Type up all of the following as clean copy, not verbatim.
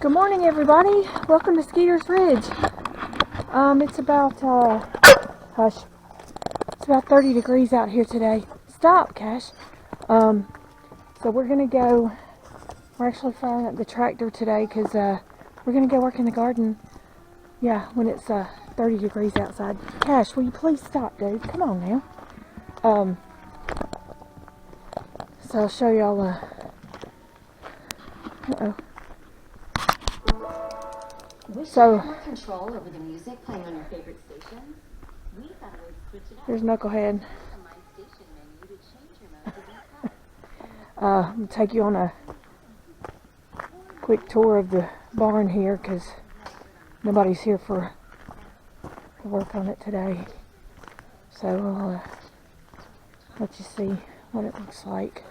Good morning, everybody. Welcome to Skeeter's Ridge. It's about, hush. It's about 30 degrees out here today. Stop, Cash. So we're gonna go, we're actually firing up the tractor today because, we're gonna go work in the garden. Yeah, when it's, 30 degrees outside. Cash, will you please stop, dude? Come on now. So I'll show y'all, So, more control over the music playing on your favorite stations? We thought we'd switch it up. here's Knucklehead. My station menu to change your mode to be I'm gonna take you on a quick tour of the barn here because nobody's here for work on it today. So I'll let you see what it looks like.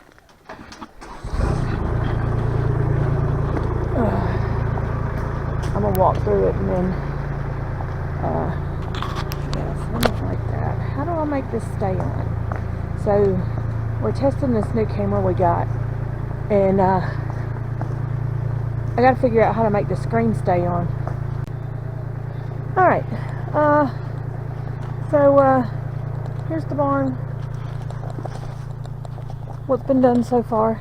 I'm gonna walk through it and then yeah, something like that. How do I make this stay on? So we're testing this new camera we got, and I gotta figure out how to make the screen stay on. Alright, so here's the barn. What's been done so far.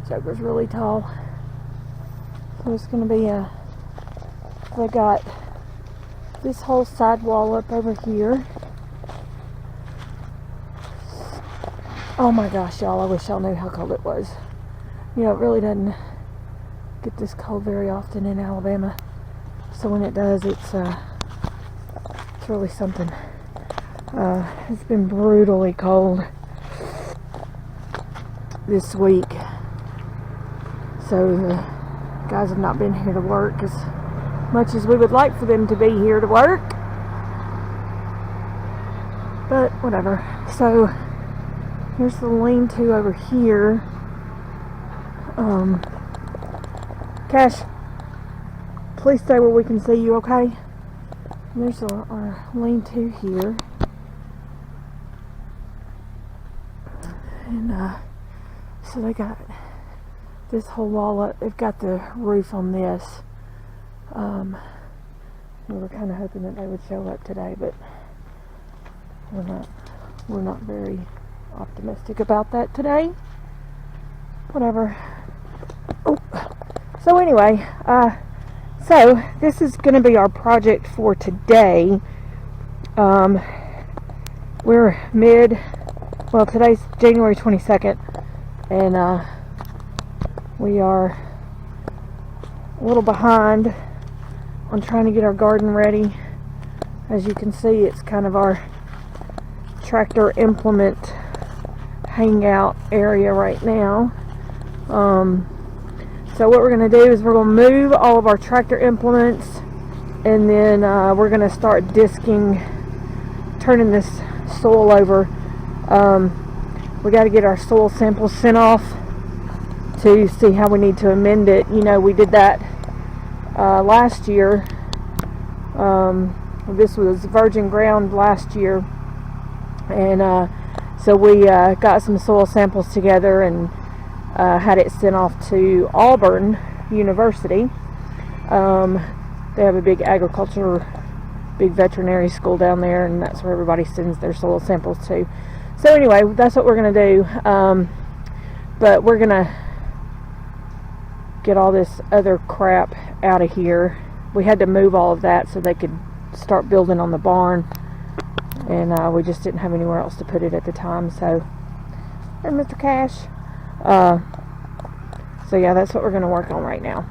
Joker's really tall. So it's gonna be they got this whole side wall up over here. Oh my gosh, y'all, I wish y'all knew how cold it was. You know, it really doesn't get this cold very often in Alabama. So when it does, it's really something. It's been brutally cold this week. So the guys have not been here to work as much as we would like for them to be here to work. But whatever. So here's the lean-to over here. Cash, please stay where we can see you, okay? And there's our lean-to here. And so they got this whole wall up. They've got the roof on this. We were kind of hoping that they would show up today, but we're not very optimistic about that today. Whatever. Oh. So anyway, so this is going to be our project for today. We're well, today's January 22nd, and we are a little behind on trying to get our garden ready. As you can see, it's kind of our tractor implement hangout area right now. So what we're going to do is we're going to move all of our tractor implements, and then we're going to start disking, turning this soil over. We got to get our soil samples sent off to see how we need to amend it. You know, we did that last year. This was virgin ground last year, and so we got some soil samples together and had it sent off to Auburn University. They have a big big veterinary school down there, and that's where everybody sends their soil samples to. So anyway, that's what we're going to do. But we're going to get all this other crap out of here. We had to move all of that so they could start building on the barn, and we just didn't have anywhere else to put it at the time. So there's Mr. Cash. So yeah, that's what we're going to work on right now.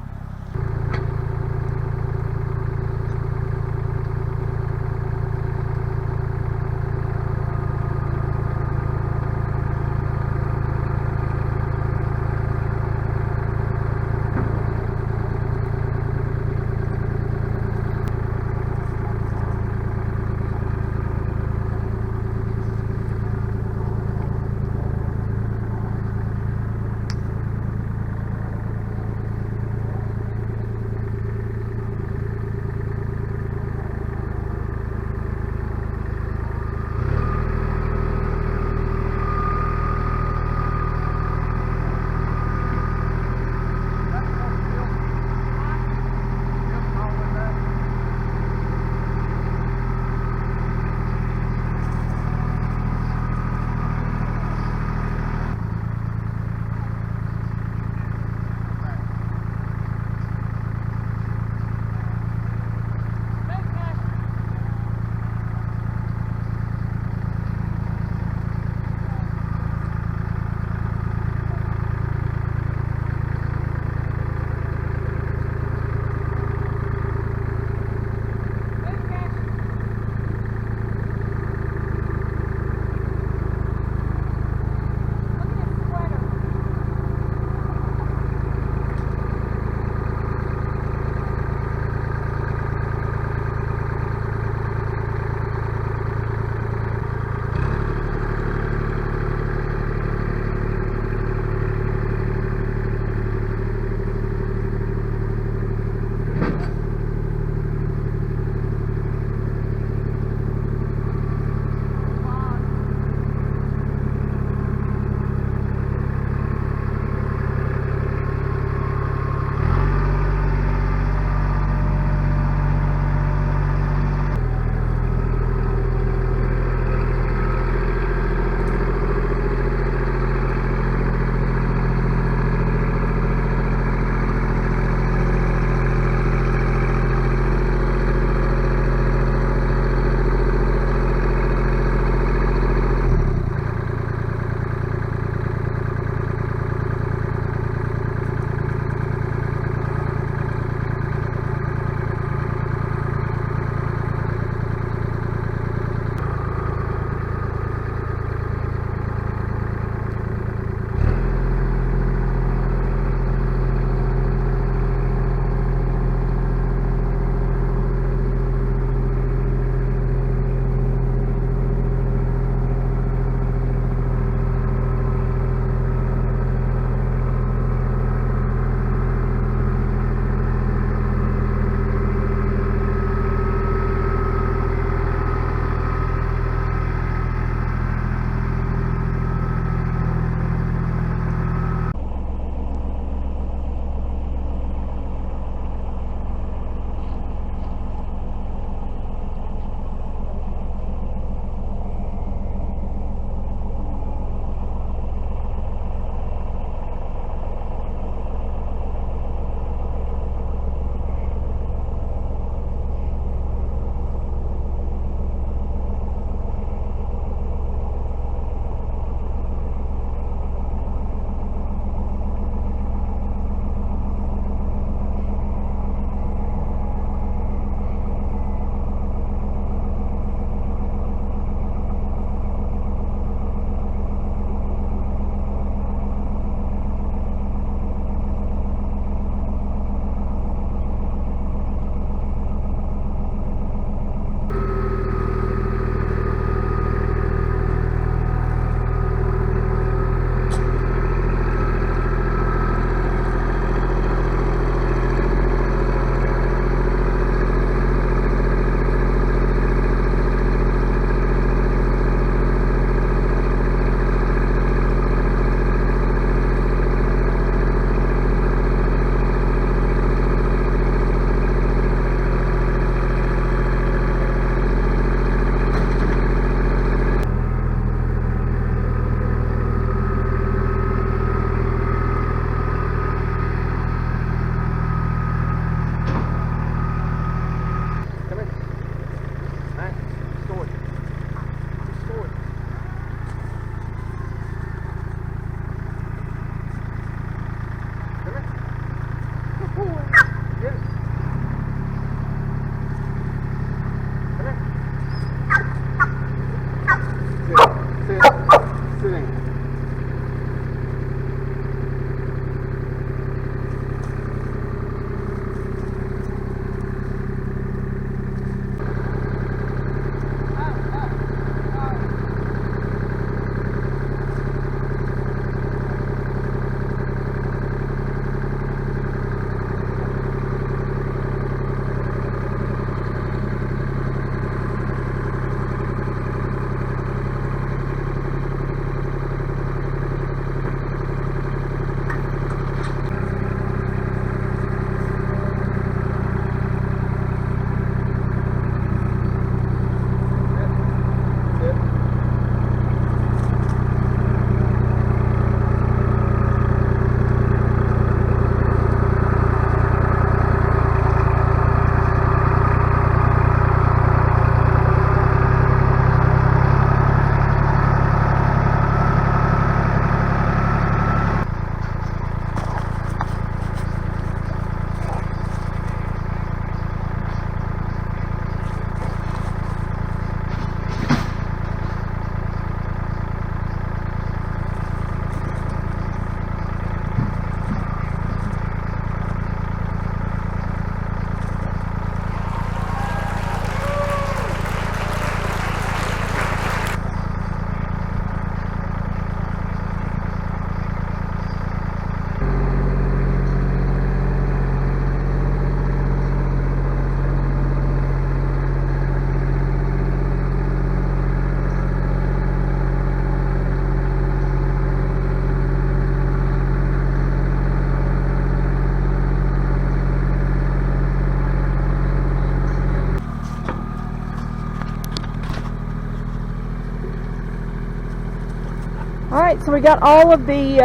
Alright, so we got all of the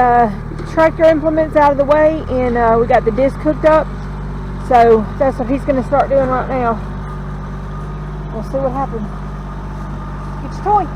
tractor implements out of the way, and we got the disc hooked up. So that's what he's going to start doing right now. We'll see what happens. Get your toy.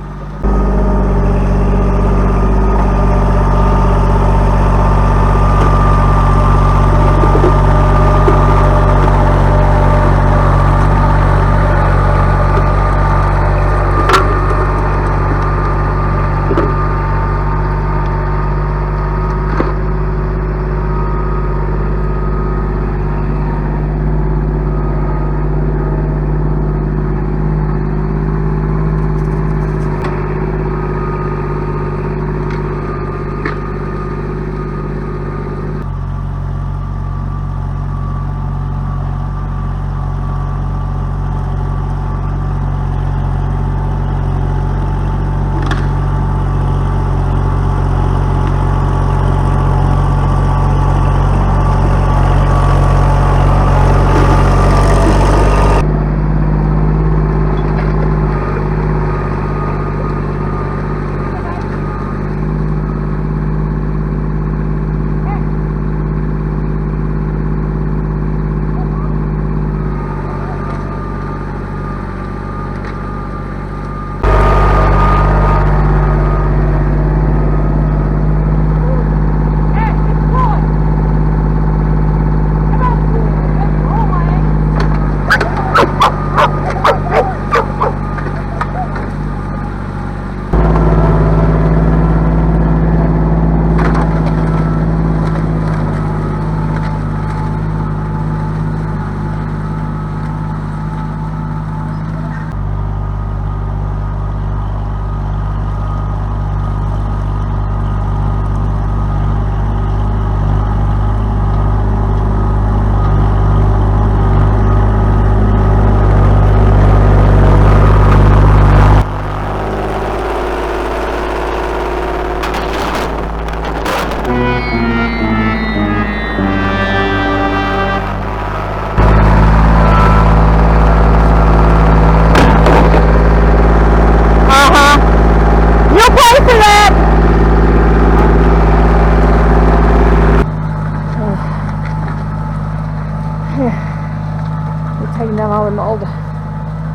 Taking down all them old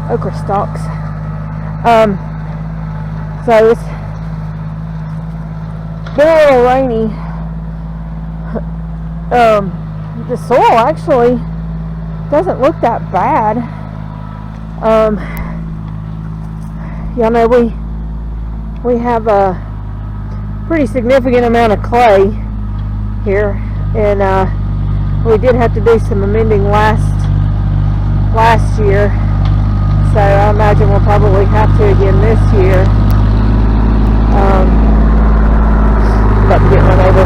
okra stalks. So it's been a little rainy. The soil actually doesn't look that bad. Y'all know we have a pretty significant amount of clay here, and we did have to do some amending last year, so I imagine we'll probably have to again this year. About to get run over.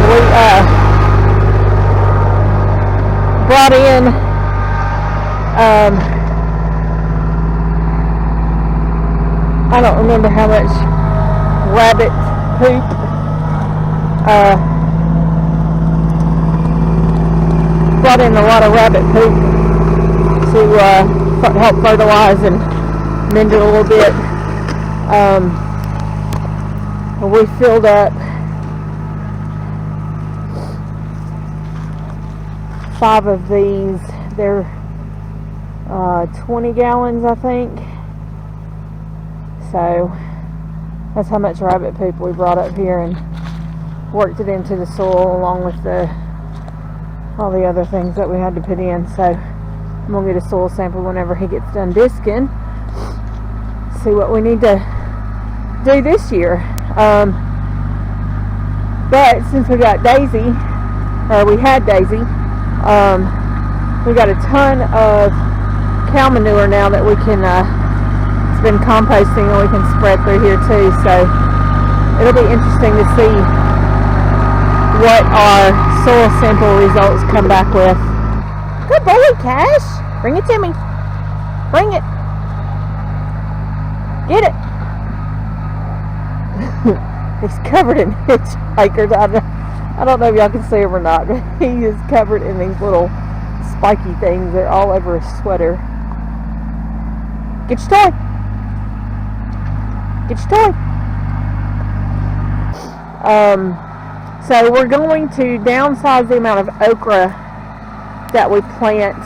We brought in I don't remember how much rabbit poop brought in a lot of rabbit poop to help fertilize and mend it a little bit. We filled up 5 of these. They're 20 gallons, I think. So that's how much rabbit poop we brought up here and worked it into the soil along with all the other things that we had to put in. So I'm going to get a soil sample whenever he gets done disking. See what we need to do this year. But since we got Daisy, or we had Daisy, we got a ton of cow manure now that we can, it's been composting and we can spread through here too. So it'll be interesting to see what our soil sample results come back with. Good boy, Cash. Bring it to me. Bring it. Get it. He's covered in hitchhikers. I don't know if y'all can see him or not, but he is covered in these little spiky things. They're all over his sweater. Get your toy. Get your toy. So we're going to downsize the amount of okra that we plant.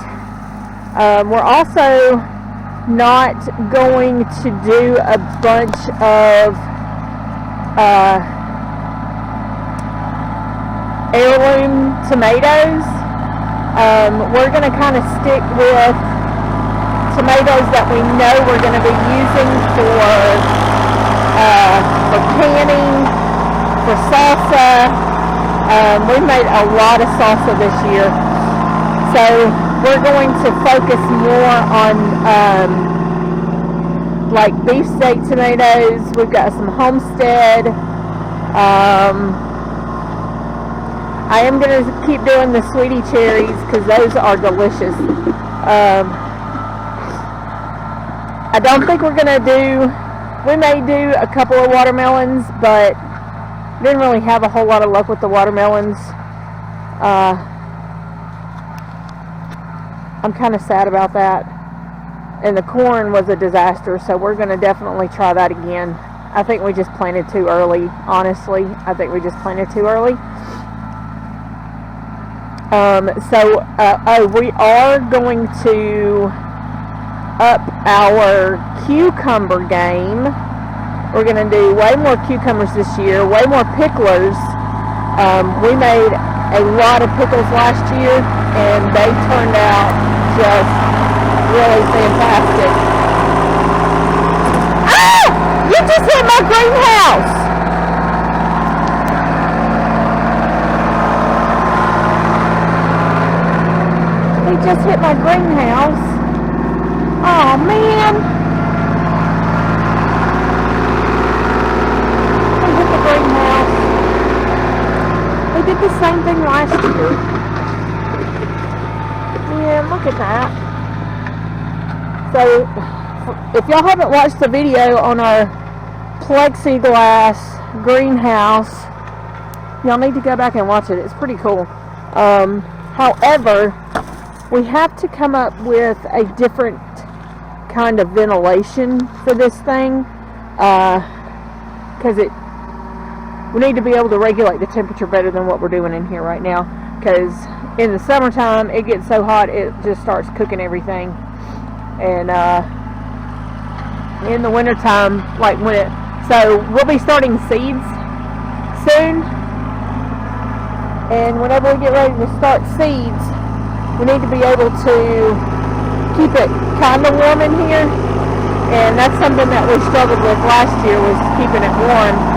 We're also not going to do a bunch of heirloom tomatoes. We're going to kind of stick with tomatoes that we know we're going to be using for canning, for salsa. We made a lot of salsa this year, so we're going to focus more on like beefsteak tomatoes. We've got some Homestead. I am going to keep doing the sweetie cherries because those are delicious. I don't think we're going to do, we may do a couple of watermelons, but didn't really have a whole lot of luck with the watermelons. I'm kind of sad about that. And the corn was a disaster, so we're going to definitely try that again. I think we just planted too early, honestly. I think we just planted too early. We are going to up our cucumber game. We're going to do way more cucumbers this year, way more picklers. We made a lot of pickles last year, and they turned out just really fantastic. Ah! You just hit my greenhouse! He just hit my greenhouse. Oh man! He hit the greenhouse. He did the same thing last year. Yeah, look at that. So, if y'all haven't watched the video on our plexiglass greenhouse, y'all need to go back and watch it. It's pretty cool. However, we have to come up with a different kind of ventilation for this thing, because we need to be able to regulate the temperature better than what we're doing in here right now, because in the summertime it gets so hot it just starts cooking everything, and in the wintertime, like so we'll be starting seeds soon, and whenever we get ready to start seeds, we need to be able to keep it kind of warm in here, and that's something that we struggled with last year, was keeping it warm.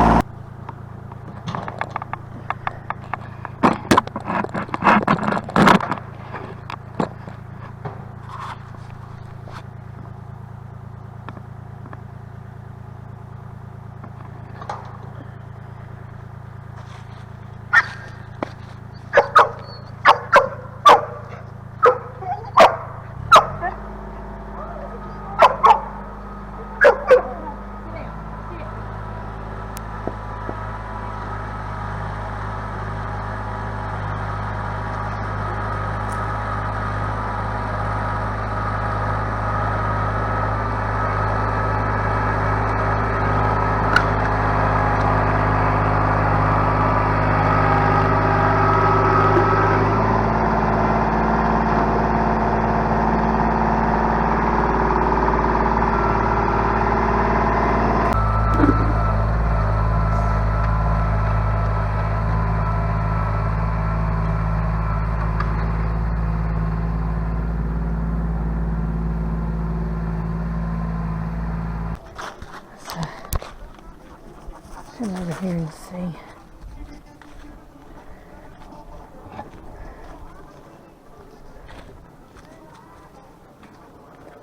Come over here and see.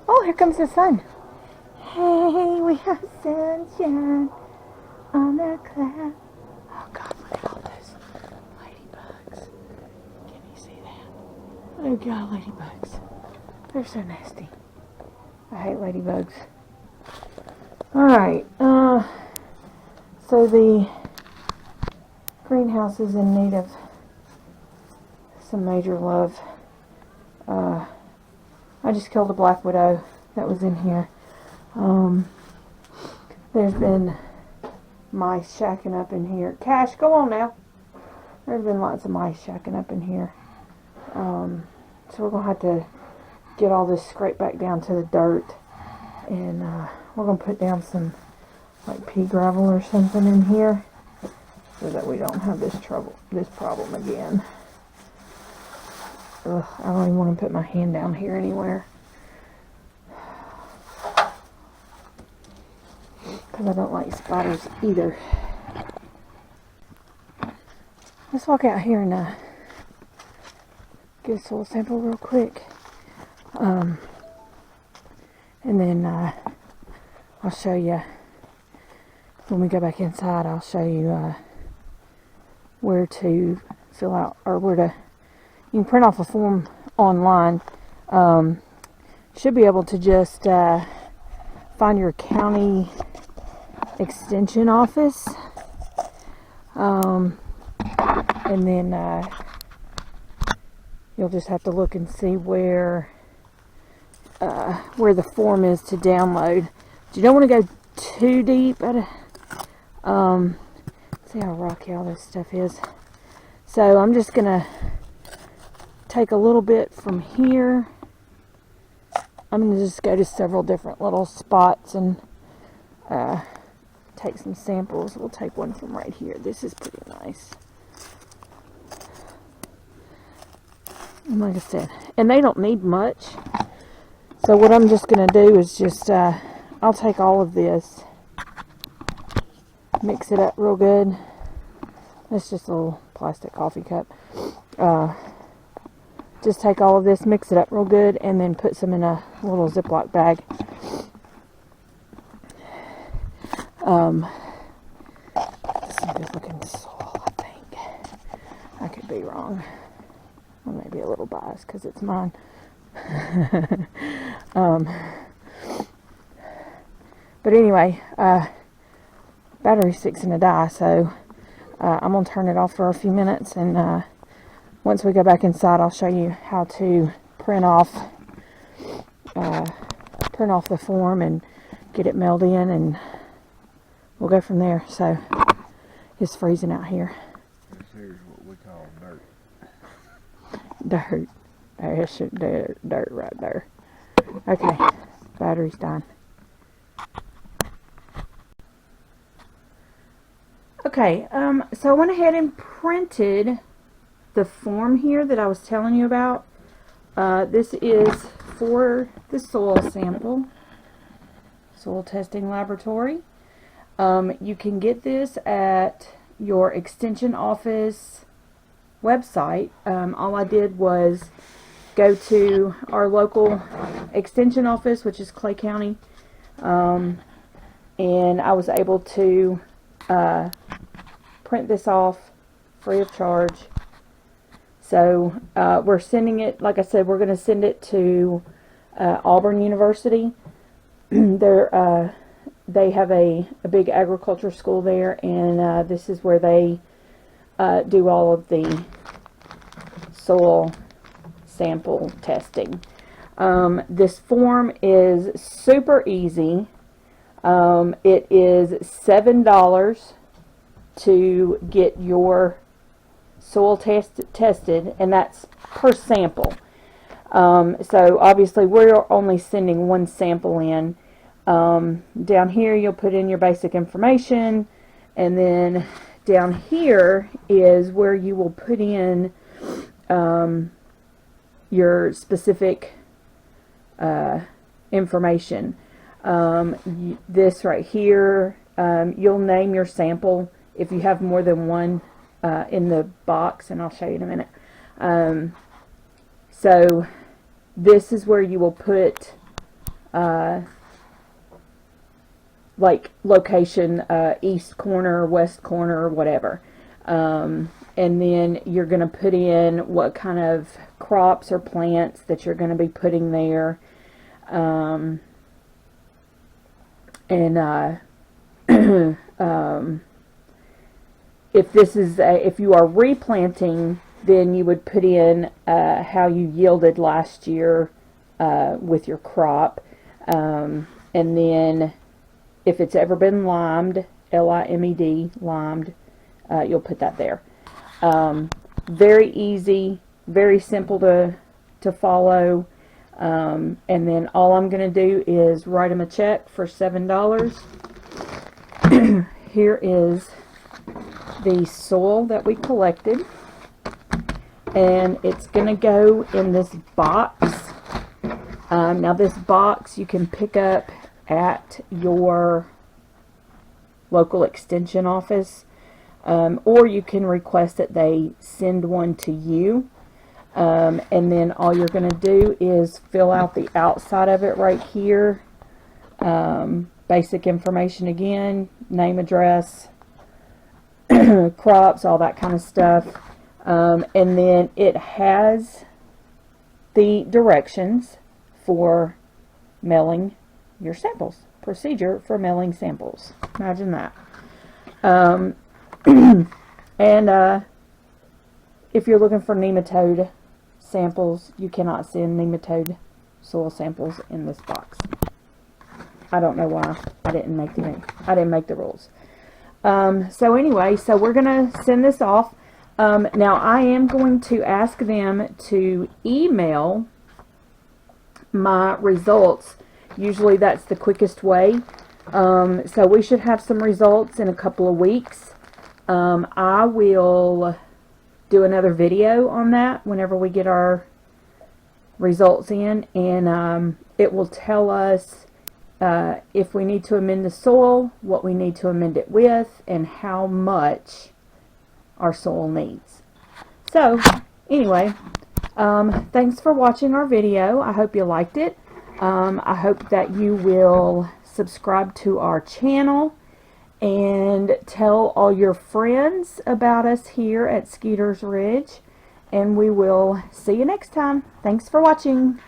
Oh, here comes the sun. Hey, we have sunshine on the cloud. Oh God, look at all those ladybugs. Can you see that? Oh God, ladybugs. They're so nasty. I hate ladybugs. Alright, so the greenhouse is in need of some major love. I just killed a black widow that was in here. There's been mice shacking up in here. Cash, go on now. There's been lots of mice shacking up in here. So we're going to have to get all this scraped back down to the dirt. And we're going to put down some like pea gravel or something in here so that we don't have this problem again. Ugh, I don't even want to put my hand down here anywhere, because I don't like spiders either. Let's walk out here and get a soil sample real quick. And then I'll show you, when we go back inside, I'll show you where to fill out, or you can print off a form online. Should be able to just find your county extension office, and then you'll just have to look and see where the form is to download. But you don't want to go too deep. See how rocky all this stuff is. So I'm just gonna take a little bit from here. I'm gonna just go to several different little spots and take some samples. We'll take one from right here. This is pretty nice. And like I said, and they don't need much. So what I'm just gonna do is just I'll take all of this, mix it up real good. That's just a little plastic coffee cup. Just take all of this, mix it up real good, and then put some in a little Ziploc bag. Some good looking soil, I think. I could be wrong. I may be a little biased because it's mine. But anyway, battery's fixing to die, so I'm going to turn it off for a few minutes, and once we go back inside, I'll show you how to print off the form and get it mailed in, and we'll go from there. So it's freezing out here. This here's what we call dirt. Dirt. There's dirt right there. Okay, battery's done. Okay, so I went ahead and printed the form here that I was telling you about. This is for the soil sample, soil testing laboratory. You can get this at your extension office website. All I did was go to our local extension office, which is Clay County, and I was able to print this off free of charge. So we're sending it, like I said, we're going to send it to Auburn University. They have a big agriculture school there, and this is where they do all of the soil sample testing. This form is super easy. It is $7 to get your soil tested, and that's per sample. So obviously we're only sending one sample in. Down here you'll put in your basic information, and then down here is where you will put in your specific information. This right here, you'll name your sample if you have more than one in the box, and I'll show you in a minute. So this is where you will put like location, east corner, west corner, whatever. And then you're going to put in what kind of crops or plants that you're going to be putting there. If you are replanting, then you would put in how you yielded last year with your crop, and then if it's ever been limed, L-I-M-E-D, limed, you'll put that there. Very easy, very simple to follow. And then all I'm going to do is write them a check for $7. Here is the soil that we collected, and it's going to go in this box. Now this box you can pick up at your local extension office, or you can request that they send one to you. And then all you're going to do is fill out the outside of it right here. Basic information again, name, address, crops, all that kind of stuff. And then it has the directions for mailing your samples. Procedure for mailing samples. Imagine that. And if you're looking for nematode samples, you cannot send nematode soil samples in this box. I don't know why. I didn't make the rules. So anyway, so we're gonna send this off. Now I am going to ask them to email my results. Usually that's the quickest way. So we should have some results in a couple of weeks. I will do another video on that whenever we get our results in, and it will tell us if we need to amend the soil, what we need to amend it with, and how much our soil needs. So anyway, thanks for watching our video. I hope you liked it. I hope that you will subscribe to our channel and tell all your friends about us here at Skeeter's Ridge, and we will see you next time. Thanks for watching.